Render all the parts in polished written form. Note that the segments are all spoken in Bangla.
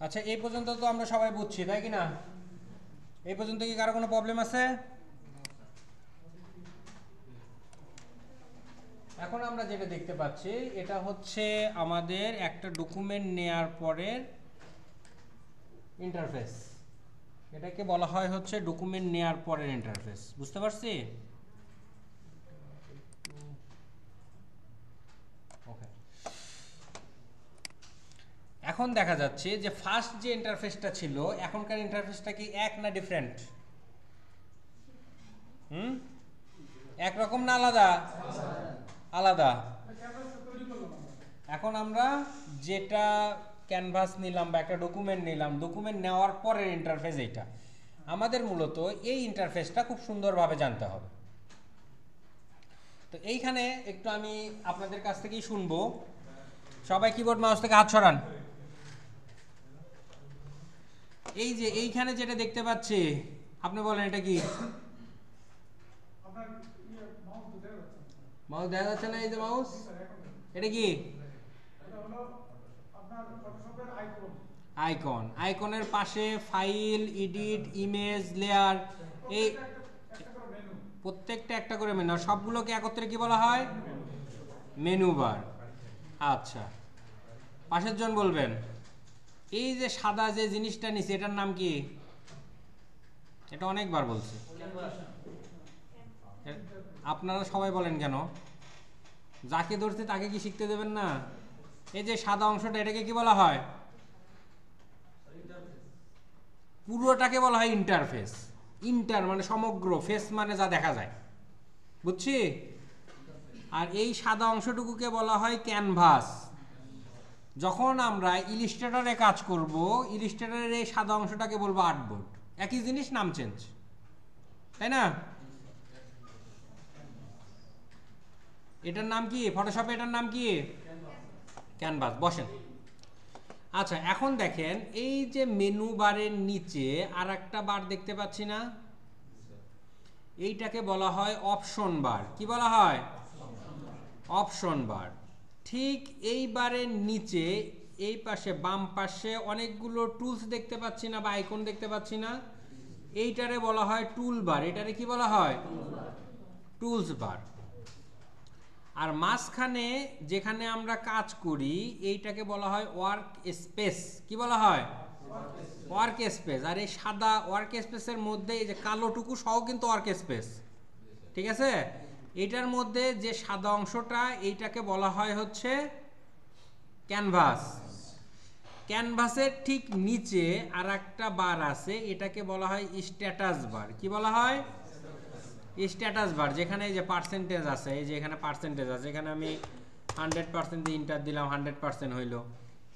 আচ্ছা, এই পর্যন্ত তো আমরা সবাই বুঝছি, তাই কি না? এই পর্যন্ত কি কারো কোনো প্রবলেম আছে? এখন আমরা যেটা দেখতে পাচ্ছি এটা হচ্ছে আমাদের একটা ডকুমেন্ট নেয়ার পরের ইন্টারফেস। এটাকে বলা হয় হচ্ছে ডকুমেন্ট নেয়ার পরের ইন্টারফেস। বুঝতে পারছি? ওকে। এখন দেখা যাচ্ছে যে ফার্স্ট যে ইন্টারফেসটা ছিল, এখনকার ইন্টারফেসটা কি এক না ডিফারেন্ট? হুম, একরকম না আলাদা? আলাদা। এখন আমরা যেটা ক্যানভাস নিলাম বা একটা ডকুমেন্ট নিলাম, ডকুমেন্ট নেওয়ার পরের ইন্টারফেস এইটা। আমাদের মূলত এই ইন্টারফেসটা খুব সুন্দরভাবে জানতে হবে। তো এইখানে একটু আমি আপনাদের কাছ থেকেই শুনবো। সবাই কিবোর্ড মাউস থেকে হাত সরান। এই যে এইখানে যেটা দেখতে পাচ্ছি, আপনি বলেন এটা কি? মাউস দেখা যাচ্ছে না? এই যে মাউস, এটা কি? আইকন। আইকনের পাশে ফাইল, এডিট, ইমেজ, লেয়ার, এই প্রত্যেকটা একটা করে মেনু। সবগুলোকে একত্রে কি বলা হয়? Menu bar. আচ্ছা, পাশের জন বলবেন এই যে সাদা যে জিনিসটা নিচে, এটার নাম কি? এটা অনেকবার বলছি। আপনারা সবাই বলেন কেন? যাকে ধরছে তাকে কি শিখতে দেবেন না? এই যে সাদা অংশটা, এটাকে কি বলা হয়? পুরোটাকে বলা হয় ইন্টারফেস। ইন্টার মানে সমগ্র, ফেস মানে যা দেখা যায়, বুঝছি? আর এই সাদা অংশটুকুকে বলা হয় ক্যানভাস। যখন আমরা ইলিস্ট্রেটরে কাজ করব, ইলিস্ট্রেটরের এই সাদা অংশটাকে বলবো আর্টবোর্ড। একই জিনিস, নাম চেঞ্জ, তাই না? এটার নাম কি ফটোশপে? এটার নাম কি? ক্যানভাস। বসেন। আচ্ছা, এখন দেখেন এই যে মেনু বারের নিচে আর একটা বার দেখতে পাচ্ছি না? এইটাকে বলা হয় অপশন বার। কি বলা হয়? অপশন বার। ঠিক এই বারের নিচে এই পাশে বাম পাশে অনেকগুলো টুলস দেখতে পাচ্ছি না বা আইকন দেখতে পাচ্ছি না? এইটারে বলা হয় টুল বার। এটারে কি বলা হয়? টুলস বার। আর মাঝখানে যেখানে আমরা কাজ করি এইটাকে বলা হয় ওয়ার্ক স্পেস। কি বলা হয়? Work space. আর এই সাদা ওয়ার্ক স্পেসের মধ্যে এই যে কালোটুকু সহ কিন্তু ওয়ার্ক স্পেস, ঠিক আছে? এটার মধ্যে যে সাদা অংশটা, এইটাকে বলা হয় হচ্ছে ক্যানভাস। ক্যানভাসের ঠিক নিচে আর একটা বার আছে, এটাকে বলা হয় স্ট্যাটাস বার। কি বলা হয়? Status bar. যেখানে এই যে পার্সেন্টেজ আছে, এই যে এখানে পার্সেন্টেজ আছে, এখানে আমি 100% দিয়ে ইন্টার দিলাম, 100% হইলো।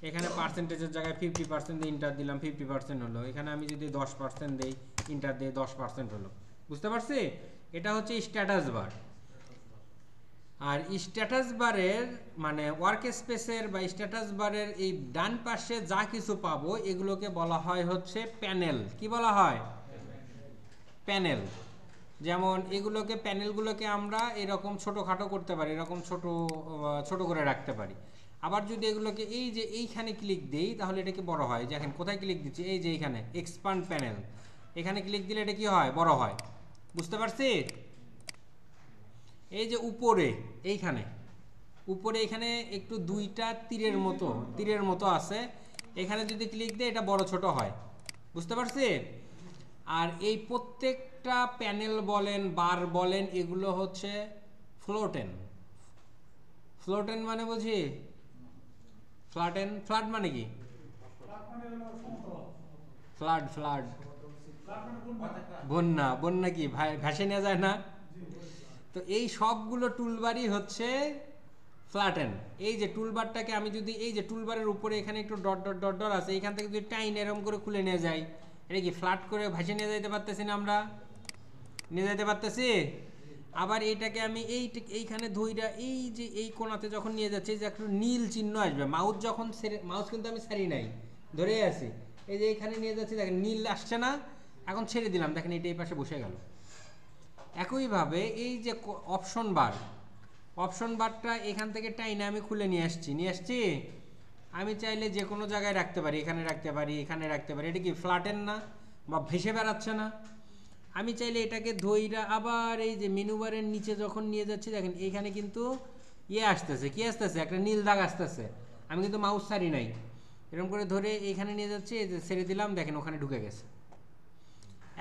এখানে পার্সেন্টেজের জায়গায় 50% দিয়ে ইন্টার দিলাম, 50% হলো। এখানে আমি যদি 10% দিই, ইন্টার দিয়ে 10% হলো। বুঝতে পারছি? এটা হচ্ছে স্ট্যাটাস বার। আর স্ট্যাটাস বারের মানে ওয়ার্ক স্পেসের বা স্ট্যাটাস বারের এই ডান পাশে যা কিছু পাবো এগুলোকে বলা হয় হচ্ছে প্যানেল। কি বলা হয়? প্যানেল। যেমন এগুলোকে, প্যানেলগুলোকে আমরা এরকম ছোটোখাটো করতে পারি, এরকম ছোট ছোট করে রাখতে পারি। আবার যদি এগুলোকে এই যে এইখানে ক্লিক দিই তাহলে এটা কি বড় হয়। দেখেন কোথায় ক্লিক দিচ্ছি, এই যে এইখানে এক্সপান্ড প্যানেল, এখানে ক্লিক দিলে এটা কি হয়? বড় হয়। বুঝতে পারছি? এই যে উপরে এইখানে, উপরে এখানে একটু দুইটা তীরের মতো আছে, এখানে যদি ক্লিক দিই এটা বড় ছোট হয়। বুঝতে পারছি? আর এই প্রত্যেকটা প্যানেল বলেন, বার বলেন, এগুলো হচ্ছে ফ্লোটেন। ফ্লোটেন মানে বুঝি? ফ্ল্যাটেন, ফ্ল্যাট মানে কি? ফ্লাড, ফ্লাড, বন্যা। বন্যা কি ভাসে নেওয়া যায় না? তো এই সবগুলো টুলবারই হচ্ছে ফ্ল্যাটেন। এই যে টুলবারটাকে আমি যদি এই যে টুলবারের উপরে এখানে একটু ডট ডট ডট ডট আছে, এখান থেকে যদি টাইন এরকম করে খুলে নিয়ে যাই, এটা কি ফ্ল্যাট করে ভাসে নিয়ে যেতে পারতেছি না? আমরা নিয়ে যেতে পারতেছি। আবার এইটাকে আমি এইখানে ধইরা এই যে এই কোণাতে যখন নিয়ে যাচ্ছি, যে একটা নীল চিহ্ন আসবে, মাউস যখন মাউস কিন্তু আমি ছাড়ি নাই, ধরে আছি। এই যে এইখানে নিয়ে যাচ্ছি, দেখেন নীল আসছে না? এখন ছেড়ে দিলাম, দেখেন এটা এই পাশে বসে গেল। একইভাবে এই যে অপশন বার, অপশন বারটা এখান থেকে টাইনে আমি খুলে নিয়ে আসছি, আমি চাইলে যে কোনো জায়গায় রাখতে পারি, এখানে রাখতে পারি, এখানে রাখতে পারি। এটা কি ফ্ল্যাটেন না বা ভেসে বেড়াচ্ছে না? আমি চাইলে এটাকে ধইরা আবার এই যে মেনু বারের নিচে যখন নিয়ে যাচ্ছি, দেখেন এইখানে কিন্তু আসতেছে, কি আসতেছে, একটা নীল দাগ আসতেছে। আমি কিন্তু মাউস ছাড়ি নাই, এরকম করে ধরে এইখানে নিয়ে যাচ্ছি, এই যে ছেড়ে দিলাম, দেখেন ওখানে ঢুকে গেছে।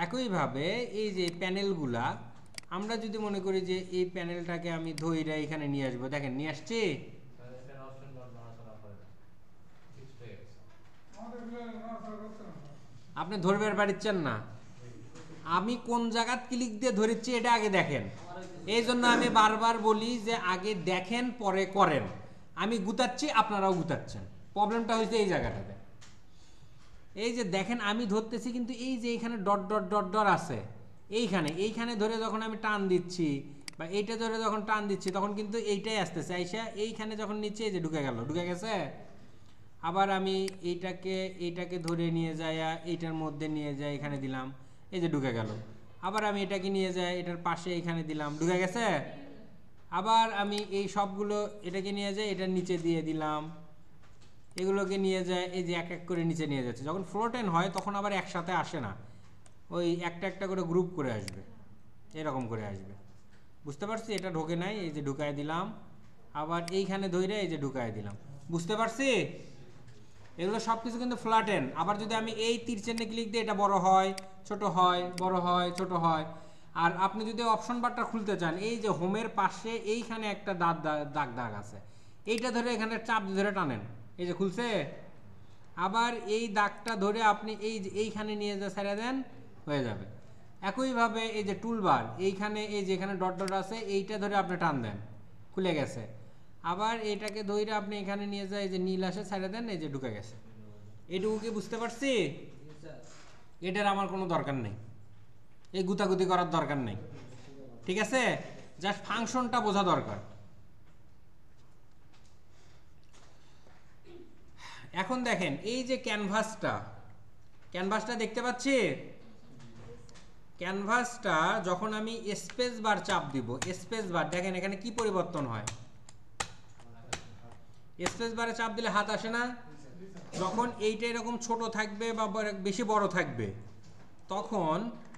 একইভাবে এই যে প্যানেলগুলা, আমরা যদি মনে করি যে এই প্যানেলটাকে আমি ধইরা এখানে নিয়ে আসবো, দেখেন নিয়ে আসছি। আপনি ধরবার পারছেন না, আমি কোন জায়গাত ক্লিক দিয়ে ধরেছি এটা আগে দেখেন। এই জন্য আমি বারবার বলি যে আগে দেখেন পরে করেন। আমি গুতাচ্ছি, আপনারাও গুতাচ্ছেন, প্রবলেমটা হয়েছে এই জায়গাটাতে। এই যে দেখেন আমি ধরতেছি, কিন্তু এই যে এইখানে ডট ডট ডট ডট আছে, এইখানে ধরে যখন আমি টান দিচ্ছি বা এইটা ধরে যখন টান দিচ্ছি, তখন কিন্তু এইটাই আসতেছে, আইসা এইখানে যখন নিচে এই যে ঢুকে গেছে। আবার আমি এইটাকে ধরে নিয়ে যাই, এইটার মধ্যে নিয়ে যাই, এখানে দিলাম, এই যে ঢুকে গেল। আবার আমি এটাকে নিয়ে যাই, এটার পাশে এইখানে দিলাম, ঢুকে গেছে। আবার আমি এই সবগুলো এটাকে নিয়ে যাই, এটার নিচে দিয়ে দিলাম, এগুলোকে নিয়ে যায়, এই যে এক এক করে নিচে নিয়ে যাচ্ছে। যখন ফ্লোটেন হয় তখন আবার একসাথে আসে না, ওই একটা একটা করে গ্রুপ করে আসবে, এরকম করে আসবে। বুঝতে পারছি? এটা ঢোকে নাই, এই যে ঢুকায় দিলাম, আবার এইখানে ধরে এই যে ঢুকায় দিলাম। বুঝতে পারছি? এগুলো সব কিছু কিন্তু ফ্ল্যাটেন। আবার যদি আমি এই তীর চিহ্নে ক্লিক দিই, এটা বড় হয়, ছোট হয়, বড় হয়, ছোট হয়। আর আপনি যদি অপশন বারটা খুলতে চান, এই যে হোমের পাশে এইখানে একটা দাগ আছে, এইটা ধরে এখানে চাপ ধরে টানেন, এই যে খুলছে। আবার এই দাগটা ধরে আপনি এইখানে নিয়ে যা ছেড়ে দেন, হয়ে যাবে। একইভাবে এই যে টুলবার, এইখানে এই যে এখানে ডট ডট আছে, এইটা ধরে আপনি টান দেন, খুলে গেছে। আবার এইটাকে ধরে আপনি এখানে নিয়ে যায়, এই যে নীল আসে, ছেড়ে দেন, এই যে ঢুকে গেছে। এইটুকু কি বুঝতে পারছি? এটার আমার কোনো দরকার নেই, এই গুতাগুতি করার দরকার নেই, ঠিক আছে? জাস্ট ফাংশনটা বোঝা দরকার। এখন দেখেন এই যে ক্যানভাসটা দেখতে পাচ্ছি। ক্যানভাসটা যখন আমি স্পেস বার চাপ দিব, স্পেস বার, দেখেন এখানে কি পরিবর্তন হয়। স্পেস বারে চাপ দিলে হাত আসে না? যখন এইটা এরকম ছোট থাকবে বা বেশি বড় থাকবে, তখন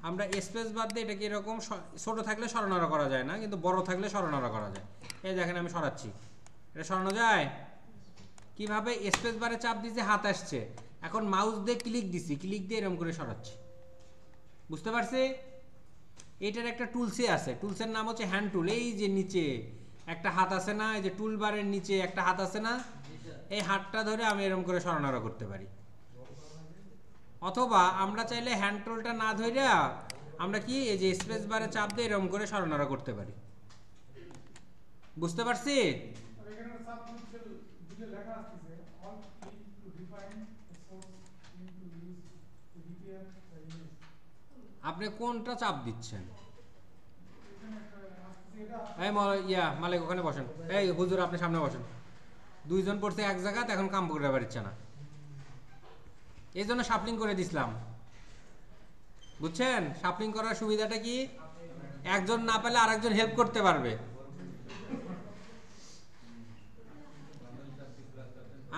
আমরা স্পেস বার দিয়ে এটাকে এরকম, ছোট থাকলে সরানোড়া করা যায় না, কিন্তু বড় থাকলে সরানোড়া করা যায়। এই দেখেন আমি সরাচ্ছি, এটা সরানো যায় কিভাবে? স্পেস বারে চাপ দিয়েছি, হাত আসছে, এখন মাউস দিয়ে ক্লিক দিছি, ক্লিক দিয়ে এরকম করে সরাচ্ছি। বুঝতে পারছি? এটার একটা টুলসে আছে, টুলসের নাম হচ্ছে হ্যান্ড টুল। এই যে নিচে একটা হাত আছে না, এই যে টুল বারের নিচে একটা হাত আছে না, এই হাতটা ধরে আমি এরকম করে সরানোড়া করতে পারি। অথবা আমরা চাইলে হ্যান্ড টুলটা না ধরে আমরা কি এই যে স্পেস বারে চাপ দিয়ে এরকম করে সরানোড়া করতে পারি। বুঝতে পারছি? আপনি কোনটা চাপ দিচ্ছেন? এই মালিক ওখানে বসেন, এই হুজুর আপনি সামনে বসেন। দুইজন পড়ছে এক জায়গা, এখন কাম করে পারছে না, এই জন্য শাফলিং করে দিছিলাম। বুঝছেন শাফলিং করার সুবিধাটা কি? একজন না পেলে আরেকজন হেল্প করতে পারবে।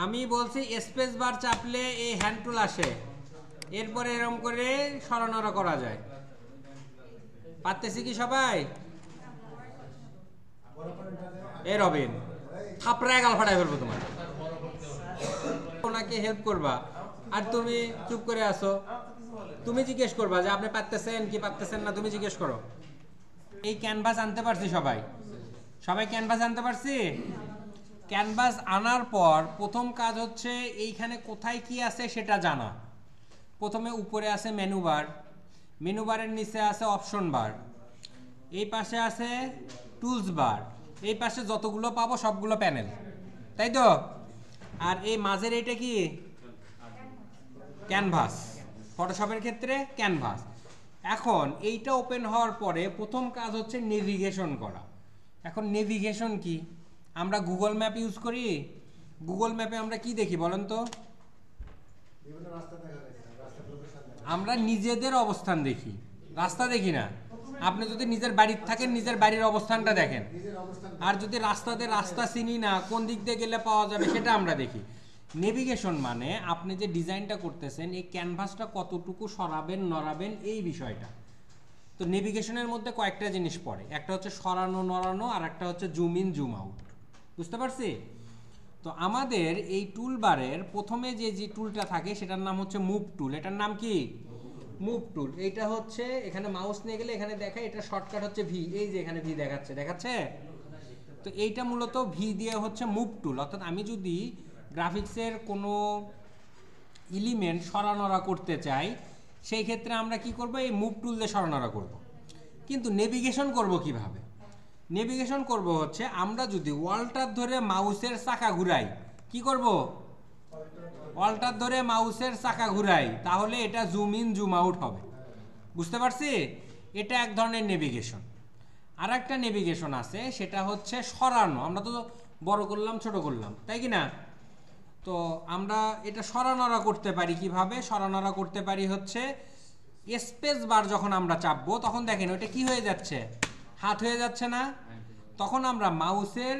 আমি বলছি স্পেস বার চাপলে এই হ্যান্ড টুল আসে, এরপরে এরকম করে সরানোড়া করা যায়। পারতেছি কি সবাই? এ রবিন থাপড়ায় গাল ফাটাই ফেলবো তোমার, ওনাকে হেল্প করবা আর তুমি চুপ করে আসো। তুমি জিজ্ঞেস করবা যে আপনি পারতেছেন কি পারতেছেন না, তুমি জিজ্ঞেস করো। এই ক্যানভাস আনতে পারছি সবাই ক্যানভাস আনতে পারছি। ক্যানভাস আনার পর প্রথম কাজ হচ্ছে এইখানে কোথায় কি আছে সেটা জানা। প্রথমে উপরে আছে মেনু বার, মেনু বারের নিচে আছে অপশন বার, এই পাশে আছে টুলস বার, এই পাশে যতগুলো পাবো সবগুলো প্যানেল, তাই তো? আর এই মাঝের এইটা কি? ক্যানভাস, ফটোশপের ক্ষেত্রে ক্যানভাস। এখন এইটা ওপেন হওয়ার পরে প্রথম কাজ হচ্ছে নেভিগেশন করা। এখন নেভিগেশন কি? আমরা গুগল ম্যাপ ইউজ করি। গুগল ম্যাপে আমরা কি দেখি বলেন তো? আমরা নিজেদের অবস্থান দেখি, রাস্তা দেখি না। আপনি যদি নিজের বাড়ির থাকেন, নিজের বাড়ির অবস্থানটা দেখেন। আর যদি রাস্তা চিনি না, কোন দিক দিয়ে গেলে পাওয়া যাবে সেটা আমরা দেখি। নেভিগেশন মানে আপনি যে ডিজাইনটা করতেছেন এই ক্যানভাসটা কতটুকু সরাবেন নড়াবেন এই বিষয়টা। তো নেভিগেশনের মধ্যে কয়েকটা জিনিস পড়ে, একটা হচ্ছে সরানো নড়ানো, আর একটা হচ্ছে জুম ইন জুম আউট। বুঝতে পারছি? তো আমাদের এই টুলবারের প্রথমে যে টুলটা থাকে সেটার নাম হচ্ছে মুভ টুল। এটার নাম কি? Move tool. এইটা হচ্ছে এখানে মাউস নিয়ে গেলে এখানে দেখায়, এটা শর্টকাট হচ্ছে ভি। এই যে এখানে ভি দেখাচ্ছে। তো এইটা মূলত ভি দিয়ে হচ্ছে মুভ টুল। অর্থাৎ আমি যদি গ্রাফিক্সের কোনো এলিমেন্ট সরানোরা করতে চাই সেই ক্ষেত্রে আমরা কি করব? এই মুভ টুল দিয়ে সরানোরা করব। কিন্তু নেভিগেশন করব কিভাবে? নেভিগেশন করব হচ্ছে আমরা যদি ওয়ালটার ধরে মাউসের চাকা ঘুরাই, কি করব? ওয়ালটার ধরে মাউসের চাকা ঘুরাই, তাহলে এটা জুম ইন জুম আউট হবে। বুঝতে পারছি? এটা এক ধরনের নেভিগেশন। আর একটা নেভিগেশন আছে, সেটা হচ্ছে সরানো। আমরা তো বড় করলাম ছোট করলাম, তাই কি না? তো আমরা এটা সরানোরা করতে পারি কিভাবে? সরানোরা করতে পারি হচ্ছে স্পেস বার যখন আমরা চাপবো তখন দেখেন ওইটা কি হয়ে যাচ্ছে, হাত হয়ে যাচ্ছে না? তখন আমরা মাউসের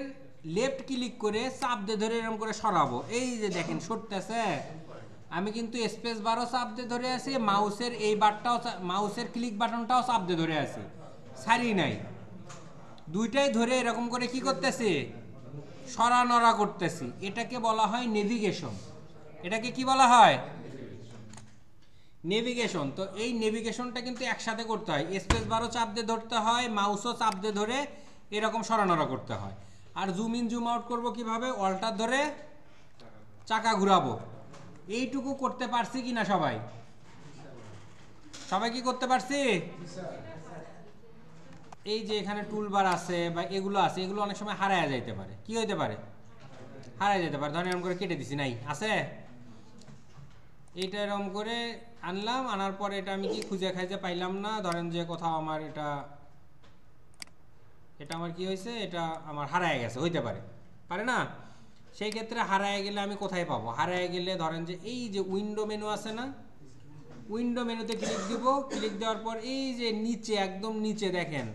লেফট ক্লিক করে চাপ দিয়ে ধরে এরকম করে সরাবো। এই যে দেখেন সরতেছে। আমি কিন্তু স্পেস বারও চাপ দিয়ে ধরে আছি, মাউসের এই বারটাও, মাউসের ক্লিক বাটনটাও চাপ দিয়ে ধরে আছি, সারি নাই। দুইটাই ধরে এরকম করে কি করতেছি? সরানোরা করতেছি। এটাকে বলা হয় নেভিগেশন। এটাকে কি বলা হয়? নেভিগেশন। তো এই নেভিগেশনটা কিন্তু একসাথে করতে হয়, স্পেস বারও চাপ দিয়ে ধরতে হয়, মাউসও চাপ দিয়ে ধরে এরকম সরানোরা করতে হয়। আর জুম ইন জুম আউট করবো কিভাবে? অল্টার ধরে চাকা ঘুরাবো। এইটুকু করতে পারছি কিনা সবাই? সবাই কি করতে পারছি? এই যে এখানে টুলবার আছে বা এগুলো আছে, এগুলো অনেক সময় হারায় যাইতে পারে। কি হইতে পারে? হারায় যেতে পারে। ধরেন এরকম করে কেটে দিছি, নাই আছে। এইটা এরকম করে আনলাম, আনার পরে এটা আমি কি খুঁজে খাইতে পাইলাম না। ধরেন যে কোথাও আমার এটা আমার কি হয়েছে, এটা আমার হারায় গেছে, হইতে পারে, পারে না? সেই ক্ষেত্রে হারায় গেলে আমি কোথায় পাবো? হারায় গেলে ধরেন যে এই যে উইন্ডো মেনু আছে না, উইন্ডো মেনুতে ক্লিক দিব। ক্লিক দেওয়ার পর এই যে নিচে, একদম নিচে দেখেন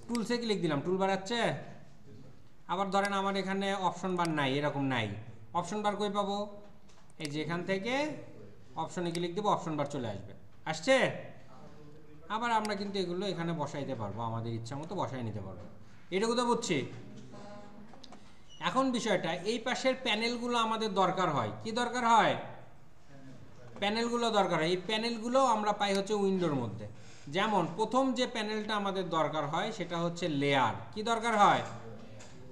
টুলসে ক্লিক দিলাম, টুল বার আছে। আবার ধরেন আমার এখানে অপশন বার নাই, এরকম নাই। অপশন বার কই পাবো? এই যে এখান থেকে অপশনে ক্লিক দেবো, অপশন বার চলে আসবে। আসছে? আবার আমরা কিন্তু এগুলো এখানে বসাইতে পারবো, আমাদের ইচ্ছা মতো বসাই নিতে পারবো। এটুকু তো বুঝছি। এখন বিষয়টা, এই পাশের প্যানেলগুলো আমাদের দরকার হয়। কি দরকার হয়? প্যানেলগুলো দরকার হয়। এই প্যানেলগুলো আমরা পাই হচ্ছে উইন্ডোর মধ্যে। যেমন প্রথম যে প্যানেলটা আমাদের দরকার হয় সেটা হচ্ছে লেয়ার। কি দরকার হয়?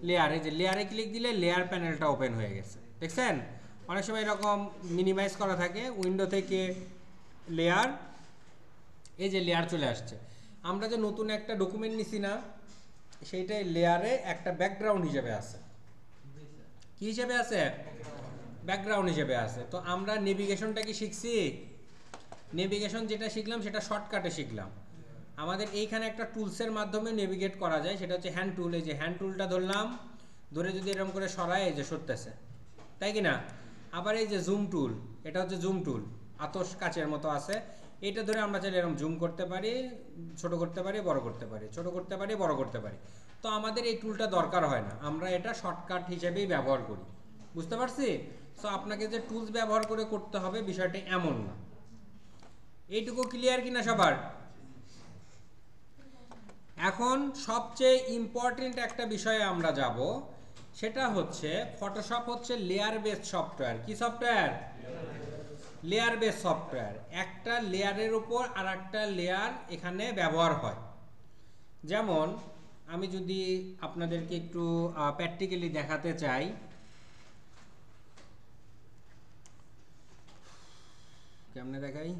লেয়ার। এই যে লেয়ারে ক্লিক দিলে লেয়ার প্যানেলটা ওপেন হয়ে গেছে, দেখছেন? অনেক সময় এরকম মিনিমাইজ করা থাকে, উইন্ডো থেকে লেয়ার, এই যে লেয়ার চলে আসছে। আমরা যে নতুন একটা ডকুমেন্ট নিছি না, সেইটাই লেয়ারে একটা ব্যাকগ্রাউন্ড হিসেবে আছে। কি হিসেবে আছে? ব্যাকগ্রাউন্ড হিসেবে আছে। তো আমরা নেভিগেশনটা কি শিখছি? নেভিগেশন যেটা শিখলাম সেটা শর্টকাটে শিখলাম। আমাদের এইখানে একটা টুলসের মাধ্যমে নেভিগেট করা যায়, সেটা হচ্ছে হ্যান্ড টুল। এই যে হ্যান্ড টুলটা ধরলাম, ধরে যদি এরকম করে সরাই, এই যে সরতেছে, তাই কি না? আবার এই যে জুম টুল, এটা হচ্ছে জুম টুল, আতস কাচের মতো আছে। এটা ধরে আমরা চাইলে এরকম জুম করতে পারি, ছোট করতে পারি, বড় করতে পারি, ছোট করতে পারি, বড় করতে পারি। তো আমাদের এই টুলটা দরকার হয় না, আমরা এটা শর্টকাট হিসেবেই ব্যবহার করি। বুঝতে পারছি? সো আপনাকে যে টুলস ব্যবহার করে করতে হবে বিষয়টা এমন না। এইটুকু ক্লিয়ার কিনা সবার? এখন সবচেয়ে ইম্পর্টেন্ট একটা বিষয়ে আমরা যাব, সেটা হচ্ছে ফটোশপ হচ্ছে লেয়ার বেস সফটওয়্যার। কি সফটওয়্যার? Layer base software. একটা লেয়ারের উপর আর একটা লেয়ার এখানে ব্যবহার হয়। যেমন আমি যদি আপনাদেরকে একটু প্র্যাকটিক্যালি দেখাতে চাই, কেমনে দেখাই?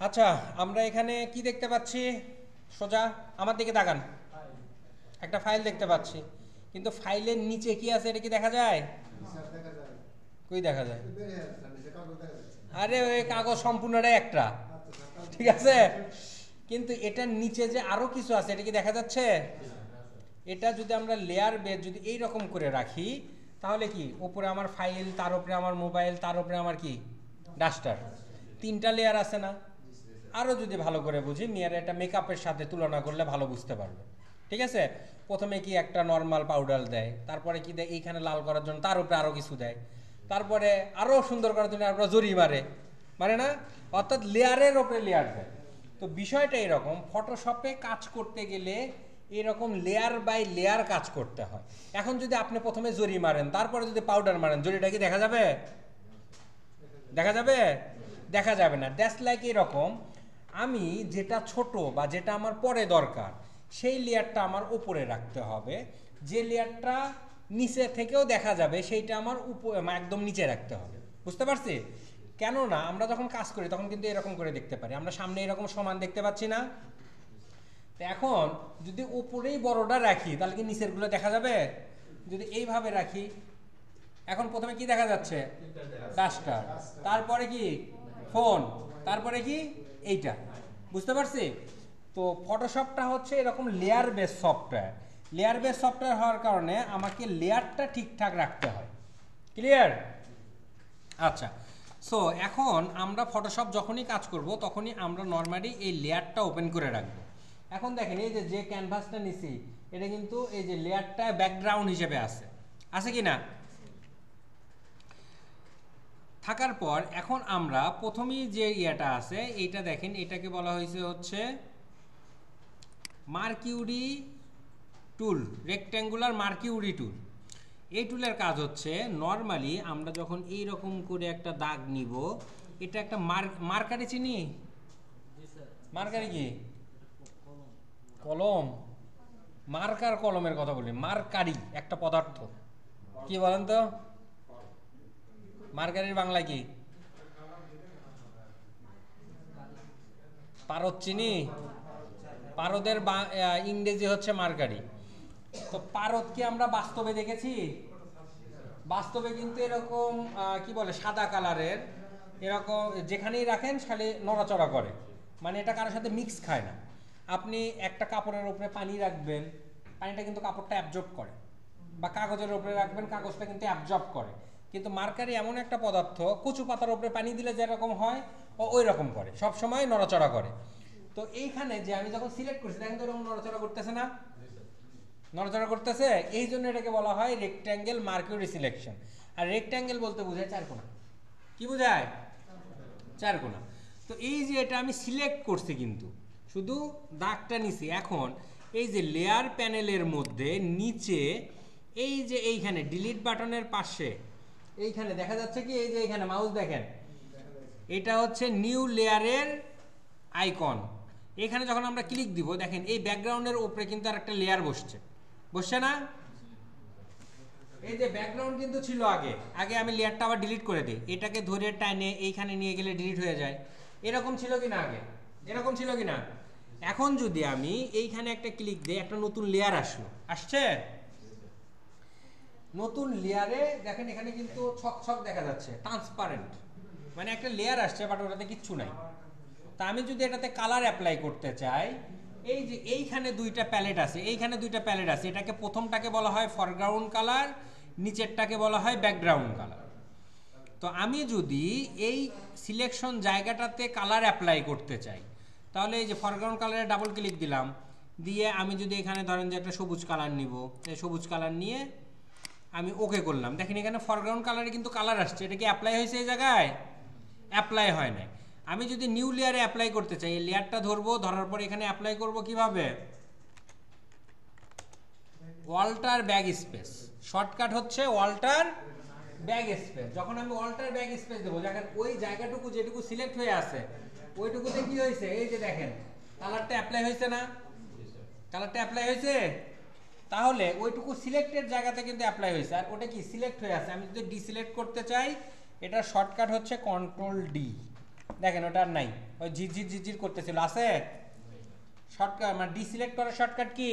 আচ্ছা, আমরা এখানে কি দেখতে পাচ্ছি? সোজা আমার দিকে তাকান। একটা ফাইল দেখতে পাচ্ছি, কিন্তু ফাইলের নিচে কি আছে এটা কি দেখা যায়? কই দেখা যায়? আরে ওই কাগজ সম্পূর্ণটাই একটা, ঠিক আছে, কিন্তু এটার নিচে যে আরো কিছু আছে এটা কি দেখা যাচ্ছে? এটা যদি আমরা লেয়ার বেস যদি এইরকম করে রাখি তাহলে কি উপরে আমার ফাইল, তার উপরে আমার মোবাইল, তার উপরে আমার কি ডাস্টার, 3টা লেয়ার আছে না? আরও যদি ভালো করে বুঝি এটা মেকআপের সাথে তুলনা করলে ভালো বুঝতে পারবে। ঠিক আছে, প্রথমে কি একটা নর্মাল পাউডার দেয়, তারপরে কি দেয় এইখানে লাল করার জন্য তার উপরে আরও কিছু দেয়, তারপরে আরও সুন্দর করার জন্য আপনারা জরি মারে না, অর্থাৎ লেয়ারের ওপরে লেয়ার দেয়। তো বিষয়টা এরকম, ফটোশপে কাজ করতে গেলে এরকম লেয়ার বাই লেয়ার কাজ করতে হয়। এখন যদি আপনি প্রথমে জরি মারেন তারপরে যদি পাউডার মারেন, জরিটা কি দেখা যাবে? দেখা যাবে? দেখা যাবে না। দ্যাটস লাইক এরকম, আমি যেটা ছোট বা যেটা আমার পরে দরকার সেই লেয়ারটা আমার উপরে রাখতে হবে, যে লেয়ারটা নিচে থেকেও দেখা যাবে সেইটা আমার একদম নিচে রাখতে হবে। বুঝতে পারছি? কেননা আমরা যখন কাজ করি তখন কিন্তু এরকম করে দেখতে পারি, আমরা সামনে এরকম সমান দেখতে পাচ্ছি না। তো এখন যদি উপরেই বড়টা রাখি তাহলে কি নিচের গুলো দেখা যাবে? যদি এইভাবে রাখি, এখন প্রথমে কি দেখা যাচ্ছে? ডাস্টার, তারপরে কি ফোন, তারপরে কি এইটা। বুঝতে পারছি? তো ফটোশপটা হচ্ছে এরকম layer base software. Layer base software হওয়ার কারণে আমাকে লেয়ারটা ঠিকঠাক রাখতে হয়। ক্লিয়ার? আচ্ছা, সো এখন আমরা ফটোশপ যখনই কাজ করব তখনই আমরা নর্মালি এই লেয়ারটা ওপেন করে রাখবো। এখন দেখেন এই যে ক্যানভাসটা নিছি এটা কিন্তু এই যে লেয়ারটা ব্যাকগ্রাউন্ড হিসেবে আছে কি না? থাকার পর এখন আমরা প্রথমেই যে ইয়েটা আছে এইটা দেখেন, এটাকে বলা হয়েছে হচ্ছে মার্কিউরি টুল, রেক্ট্যাঙ্গুলার মার্কিউরি টুল। এই টুলের কাজ হচ্ছে নর্মালি আমরা যখন এইরকম করে একটা দাগ নিব, এটা একটা মার্কারি চিনি, মার্কারি কি কলম, মার্কার কলমের কথা বলি, মার্কারি একটা পদার্থ, কি বলেন তো মার্কারির বাংলা কি? পারদ চিনি, পারদের ইংরেজি হচ্ছে মার্কারি। তো পারদ কি আমরা বাস্তবে দেখেছি? বাস্তবে কিন্তু এরকম কি বলে সাদা কালারের, এরকম যেখানেই রাখেন খালি নড়াচড়া করে, মানে এটা কারোর সাথে মিক্স খায় না। আপনি একটা কাপড়ের উপরে পানি রাখবেন, পানিটা কিন্তু কাপড়টা অ্যাবজর্ব করে, বা কাগজের উপরে রাখবেন, কাগজটা কিন্তু অ্যাবজর্ব করে। কিন্তু মার্কারি এমন একটা পদার্থ, কচু পাতার উপরে পানি দিলে যেরকম হয় ওই রকম করে, সব সময় নড়াচড়া করে। তো এইখানে যে আমি যখন সিলেক্ট করছি দেখেন তো এরকম নড়াচড়া করতেছে না? নড়াচড়া করতেছে, এই জন্য এটাকে বলা হয় রেক্ট্যাঙ্গেল মার্কিউরি সিলেকশন। আর রেক্ট্যাঙ্গেল বলতে বোঝায় চারকোনা। কি বোঝায়? চারকোনা। তো এই যে এটা আমি সিলেক্ট করছি কিন্তু শুধু দাগটা নিছি। এখন এই যে লেয়ার প্যানেলের মধ্যে নিচে এই যে এইখানে ডিলিট বাটনের পাশে এইখানে দেখা যাচ্ছে কি, এই যে এইখানে মাউস দেখেন, এটা হচ্ছে নিউ লেয়ারের আইকন। এখানে যখন আমরা ক্লিক দিব দেখেন এই ব্যাকগ্রাউন্ডের উপরে কিন্তু আর একটা লেয়ার বসছে না? এই যে ব্যাকগ্রাউন্ড কিন্তু ছিল আগে আমি লেয়ারটা আবার ডিলিট করে দিই, এটাকে ধরে টাইনে এইখানে নিয়ে গেলে ডিলিট হয়ে যায়। এরকম ছিল কিনা আগে? এরকম ছিল কিনা? এখন যদি আমি এইখানে একটা ক্লিক দিই, একটা নতুন লেয়ার আসছে। নতুন লেয়ারে দেখেন এখানে কিন্তু ছক দেখা যাচ্ছে, ট্রান্সপারেন্ট, মানে একটা লেয়ার আসছে বাট ওটাতে কিচ্ছু নাই। তা আমি যদি এটাতে কালার অ্যাপ্লাই করতে চাই, এই যে এইখানে দুইটা প্যালেট আছে, এটাকে প্রথমটাকে বলা হয় ফরগ্রাউন্ড কালার, নিচেরটাকে বলা হয় ব্যাকগ্রাউন্ড কালার। তো আমি যদি এই সিলেকশন জায়গাটাতে কালার অ্যাপ্লাই করতে চাই তাহলে এই যে ফরগ্রাউন্ড কালারে ডাবল ক্লিক দিলাম, দিয়ে আমি যদি এখানে ধরেন যে একটা সবুজ কালার নিব, এই সবুজ কালার নিয়ে আমি ওকে করলাম। দেখেন এখানে ফরগ্রাউন্ড কালারে কিন্তু কালার আসছে, এটা কি অ্যাপ্লাই হয়েছে? এই জায়গায় অ্যাপ্লাই হয় নাই। আমি যদি নিউ লেয়ারে অ্যাপ্লাই করতে চাই, এই লেয়ারটা ধরবো, ধরার পর এখানে অ্যাপ্লাই করব কিভাবে? ওয়াল্টার ব্যাক স্পেস, শর্টকাট হচ্ছে ওয়াল্টার ব্যাক স্পেস। যখন আমি ওয়াল্টার ব্যাক স্পেস দেবো, দেখেন ওই জায়গাটুকু যেটুকু সিলেক্ট হয়ে আছে ওইটুকুতে কি হয়েছে, এই যে দেখেন কালারটা অ্যাপ্লাই হয়েছে না? কালারটা অ্যাপ্লাই হয়েছে, তাহলে ওইটুকু সিলেক্টেড জায়গাতে কিন্তু অ্যাপ্লাই হয়েছে, আর ওটা কি সিলেক্ট হয়ে আছে। আমি যদি ডিসিলেক্ট করতে চাই, এটা শর্টকাট হচ্ছে কন্ট্রোল ডি। দেখেন ওটা আর নাই, ওই ঝিরঝির করতেছিল, আছে শর্টকাট, মানে ডিসিলেক্ট করার শর্টকাট কি?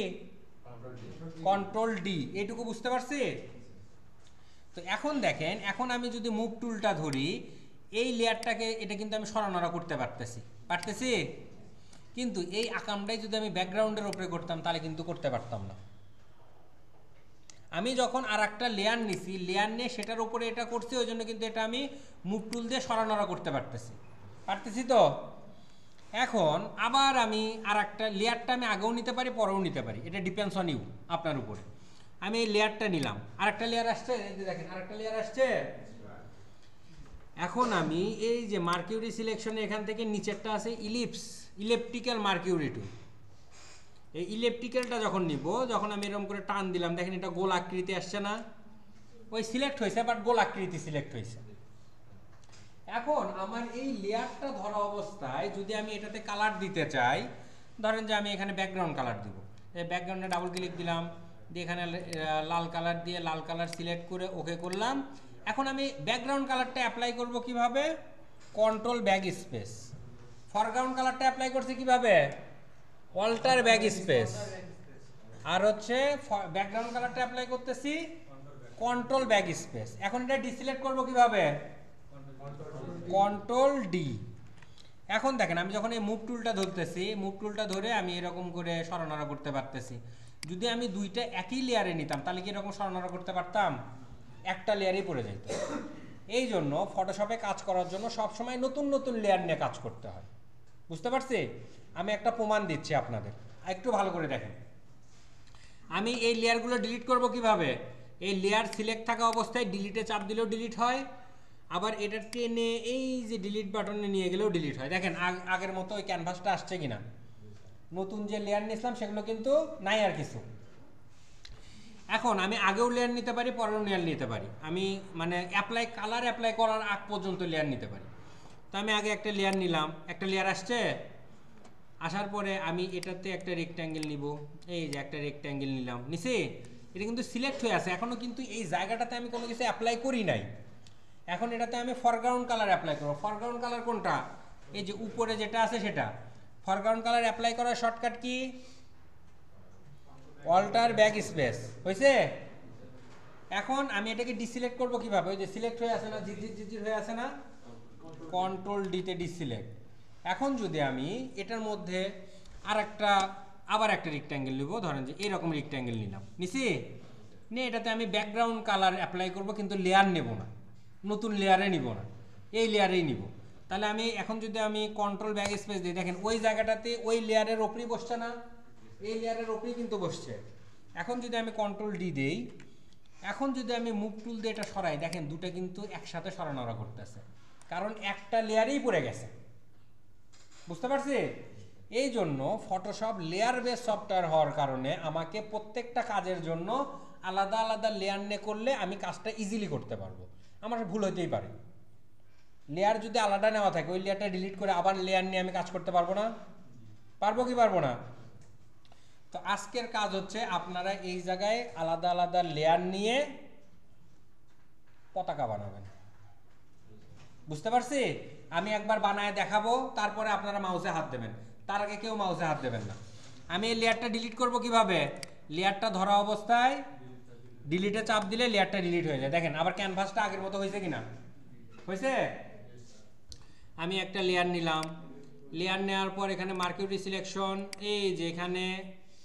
Control D. এইটুকু বুঝতে পারছি? তো এখন দেখেন, এখন আমি যদি মুভ টুলটা ধরি, এই লেয়ারটাকে এটা কিন্তু আমি সরানোরা করতে পারতেছি, কিন্তু এই আকামটাই যদি আমি ব্যাকগ্রাউন্ডের উপরে করতাম তাহলে কিন্তু করতে পারতাম না। আমি যখন আর একটা লেয়ার নিছি, লেয়ার নিয়ে সেটার উপরে এটা করছি, ওই জন্য কিন্তু এটা আমি মুভ টুল দিয়ে সরানোড়া করতে পারতেছি তো। এখন আবার আমি আর একটা লেয়ারটা আমি আগেও নিতে পারি, পরেও নিতে পারি, এটা ডিপেন্ডস অন ইউ, আপনার উপরে। আমি এই লেয়ারটা নিলাম, আর একটা লেয়ার আসছে, এই যে দেখেন আর একটা লেয়ার আসছে। এখন আমি এই যে মার্কিউরি সিলেকশনে এখান থেকে নিচেরটা আছে ইলেপটিক্যাল মার্কিউরি টুল। এই ইলেপটিক্যালটা যখন নিব, যখন আমি এরকম করে টান দিলাম, দেখেন এটা গোল আকৃতি আসছে না? ওই সিলেক্ট হয়েছে, বাট গোল আকৃতি সিলেক্ট হয়েছে। এখন আমার এই লেয়ারটা ধরা অবস্থায় যদি আমি এটাতে কালার দিতে চাই, ধরেন যে আমি এখানে ব্যাকগ্রাউন্ড কালার দিব, এই ব্যাকগ্রাউন্ডে ডাবল ক্লিক দিলাম, দিয়ে এখানে লাল কালার দিয়ে লাল কালার সিলেক্ট করে ওকে করলাম। এখন আমি ব্যাকগ্রাউন্ড কালারটা অ্যাপ্লাই করব কিভাবে? Control back space. ফরগ্রাউন্ড কালারটা অ্যাপ্লাই করছি কিভাবে? Alter back space. আর হচ্ছে ব্যাকগ্রাউন্ড কালারটা অ্যাপ্লাই করতেছি কন্ট্রোল ব্যাক স্পেস। এখন এটা ডিসিলেক্ট করব কিভাবে? Control D. এখন দেখেন আমি যখন এই মুভ টুলটা ধরতেছি, মুভ টুলটা ধরে আমি এরকম করে সরানোড়া করতে পারতেছি। যদি আমি দুইটা একই লেয়ারে নিতাম তাহলে কি এরকম সরানোড়া করতে পারতাম? একটা লেয়ারেই পড়ে যেত। এই জন্য ফটোশপে কাজ করার জন্য সবসময় নতুন নতুন লেয়ার নিয়ে কাজ করতে হয়। বুঝতে পারছি? আমি একটা প্রমাণ দিচ্ছি আপনাদের, একটু ভালো করে দেখেন। আমি এই লেয়ারগুলো ডিলিট করব কিভাবে? এই লেয়ার সিলেক্ট থাকা অবস্থায় ডিলিটে চাপ দিলেও ডিলিট হয়, আবার এটা টেনে এই যে ডিলিট বাটনে নিয়ে গেলেও ডিলিট হয়। দেখেন আগের মতো ওই ক্যানভাসটা আসছে কিনা। নতুন যে লেয়ার নিয়েছিলাম সেগুলো কিন্তু নাই আর কিছু। এখন আমি আগেও লেয়ার নিতে পারি, পরেও লেয়ার নিতে পারি। আমি মানে কালার অ্যাপ্লাই করার আগ পর্যন্ত লেয়ার নিতে পারি। তো আমি আগে একটা লেয়ার নিলাম, একটা লেয়ার আসছে, আসার পরে আমি এটাতে একটা রেক্ট্যাঙ্গেল নিব। এই যে একটা রেক্ট্যাঙ্গেল নিলাম, নিছি, এটা কিন্তু সিলেক্ট হয়ে আছে, এখনও কিন্তু এই জায়গাটাতে আমি কোনো কিছু অ্যাপ্লাই করি নাই। এখন এটাতে আমি ফরগ্রাউন্ড কালার অ্যাপ্লাই করব। ফরগ্রাউন্ড কালার কোনটা? এই যে উপরে যেটা আছে সেটা। ফরগ্রাউন্ড কালার অ্যাপ্লাই করার শর্টকাট কি? Alter backspace. হয়েছে? এখন আমি এটাকে ডিসিলেক্ট করব কিভাবে? ওই যে সিলেক্ট হয়ে আছে না, জিজির হয়ে আছে না, কন্ট্রোল ডিতে ডিসিলেক্ট। এখন যদি আমি এটার মধ্যে আবার একটা রেক্ট্যাঙ্গেল নিব, ধরেন যে এরকম রেক্ট্যাঙ্গেল নিলাম, নিছি, নিয়ে এটাতে আমি ব্যাকগ্রাউন্ড কালার অ্যাপ্লাই করব, কিন্তু লেয়ার নেব না, নতুন লেয়ারে নিব না, এই লেয়ারেই নিব। তাহলে আমি এখন যদি আমি কন্ট্রোল ব্যাক স্পেস দিই, দেখেন ওই জায়গাটাতে ওই লেয়ারের ওপরই বসছে না, এই লেয়ারের ওপরই কিন্তু বসছে। এখন যদি আমি কন্ট্রোল ডি দেই, এখন যদি আমি মুভ টুল দিয়ে এটা সরাই, দেখেন দুটো কিন্তু একসাথে সরানোড়া করতেছে, কারণ একটা লেয়ারেই পড়ে গেছে। বুঝতে পারছি? এই জন্য ফটোশপ লেয়ার বেস সফটওয়্যার হওয়ার কারণে আমাকে প্রত্যেকটা কাজের জন্য আলাদা আলাদা লেয়ার নিয়ে করলে আমি কাজটা ইজিলি করতে পারবো। আমার ভুল হইতেই পারে, লেয়ার যদি আলাদা নেওয়া থাকে, ওই লেয়ারটা ডিলিট করে আবার লেয়ার নিয়ে আমি কাজ করতে পারবো না? পারবো কি পারবো না? তো আজকের কাজ হচ্ছে আপনারা এই জায়গায় আলাদা আলাদা লেয়ার নিয়ে পতাকা বানাবেন। বুঝতে পারছি? আমি একবার বানায় দেখাবো, তারপরে আপনারা মাউসে হাত দেবেন, তার আগে কেউ মাউসে হাত দেবেন না। আমি এই লেয়ারটা ডিলিট করব কিভাবে? লেয়ারটা ধরা অবস্থায় ডিলিটে চাপ দিলে লেয়ারটা ডিলিট হয়ে যায়। দেখেন আবার ক্যানভাসটা আগের মতো হয়েছে কিনা? হয়েছে? আমি একটা লেয়ার নিলাম, লেয়ার নেওয়ার পর এখানে মার্কিউরি সিলেকশন, এই যে এখানে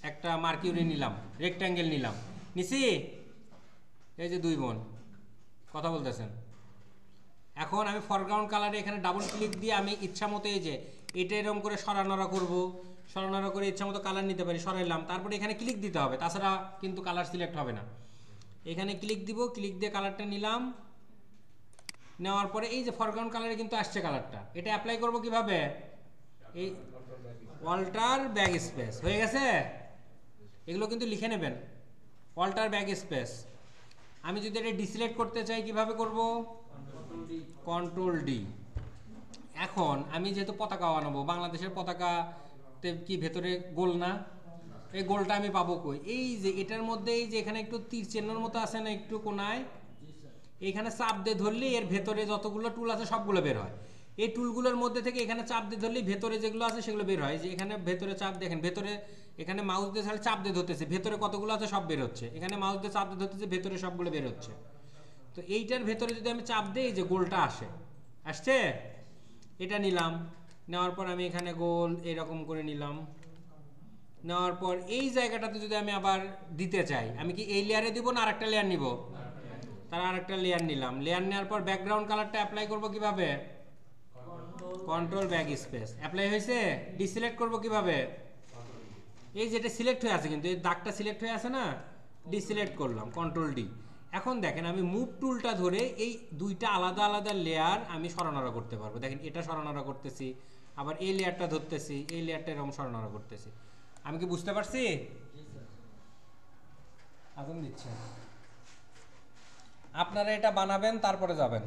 একটা মার্কিউরি নিলাম, রেক্ট্যাঙ্গেল নিলাম, নিছি, এই যে দুই বোন কথা বলতেছেন। এখন আমি ফরগ্রাউন্ড কালারে এখানে ডাবল ক্লিক দিয়ে আমি ইচ্ছা মতো এই যে এটা এরকম করে সরানোড়া করব, সরানোড়া করে ইচ্ছা মতো কালার নিতে পারি, সরাইলাম, তারপরে এখানে ক্লিক দিতে হবে, তাছাড়া কিন্তু কালার সিলেক্ট হবে না। এখানে ক্লিক দিব, ক্লিক দিয়ে কালারটা নিলাম, নেওয়ার পরে এই যে ফরগ্রাউন্ড কালারে কিন্তু আসছে কালারটা, এটা অ্যাপ্লাই করব কিভাবে? এই অল্টার ব্যাক স্পেস। হয়ে গেছে? এগুলো কিন্তু লিখে নেবেন, অল্টার ব্যাক স্পেস। আমি যদি এটা ডিসিলেক্ট করতে চাই কিভাবে করব? Control D. এখন আমি যেহেতু পতাকা বানাবো, বাংলাদেশের পতাকাতে কি ভেতরে গোল না, এই গোলটা আমি পাবো কই? এই যে এটার মধ্যে এই যে এখানে একটু তীর চিহ্নের মতো আছে না, একটু কোনায়, এখানে চাপ দিয়ে ধরলে এর ভেতরে যতগুলো টুল আছে সবগুলো বের হয়। এই টুলগুলোর মধ্যে থেকে এখানে চাপ দিয়ে ধরলেই ভেতরে যেগুলো আছে সেগুলো বের হয়। যে এখানে ভেতরে চাপ, দেখেন ভেতরে, এখানে মাউস দিয়ে তাহলে চাপ দিয়ে ধরতেছে, ভেতরে কতগুলো আছে সব বের হচ্ছে, এখানে মাউস দিয়ে চাপ দিয়ে ধরতেছে, ভেতরে সবগুলো বের হচ্ছে। তো এইটার ভেতরে যদি আমি চাপ দিই, যে গোলটা আসছে, এটা নিলাম, নেওয়ার পর আমি এখানে গোল এরকম করে নিলাম, নেওয়ার পর এই জায়গাটাতে যদি আমি আবার দিতে চাই, আমি কি এই লেয়ারে দিব না আরেকটা লেয়ার নিব? তার আরেকটা লেয়ার নিলাম। লেয়ার নেওয়ার পর ব্যাকগ্রাউন্ড কালারটা অ্যাপ্লাই করব কিভাবে? Control back space. অ্যাপ্লাই হয়েছে? ডিসিলেক্ট করব কিভাবে? এই যেটা সিলেক্ট হয়ে আছে, কিন্তু এই দাগটা সিলেক্ট হয়ে আছে না, ডিসিলেক্ট করলাম কন্ট্রোল ডি। এখন দেখেন আমি মুভ টুলটা ধরে এই দুইটা আলাদা আলাদা লেয়ার আমি সরানোড়া করতে পারবো। দেখেন এটা সরানোড়া করতেছি, আবার এই লেয়ারটা ধরতেছি, এই লেয়ারটা এরকম সরানোড়া করতেছি। আমি কি বুঝতে পারছি? আগুন দিচ্ছে। আপনারা এটা বানাবেন, তারপরে যাবেন।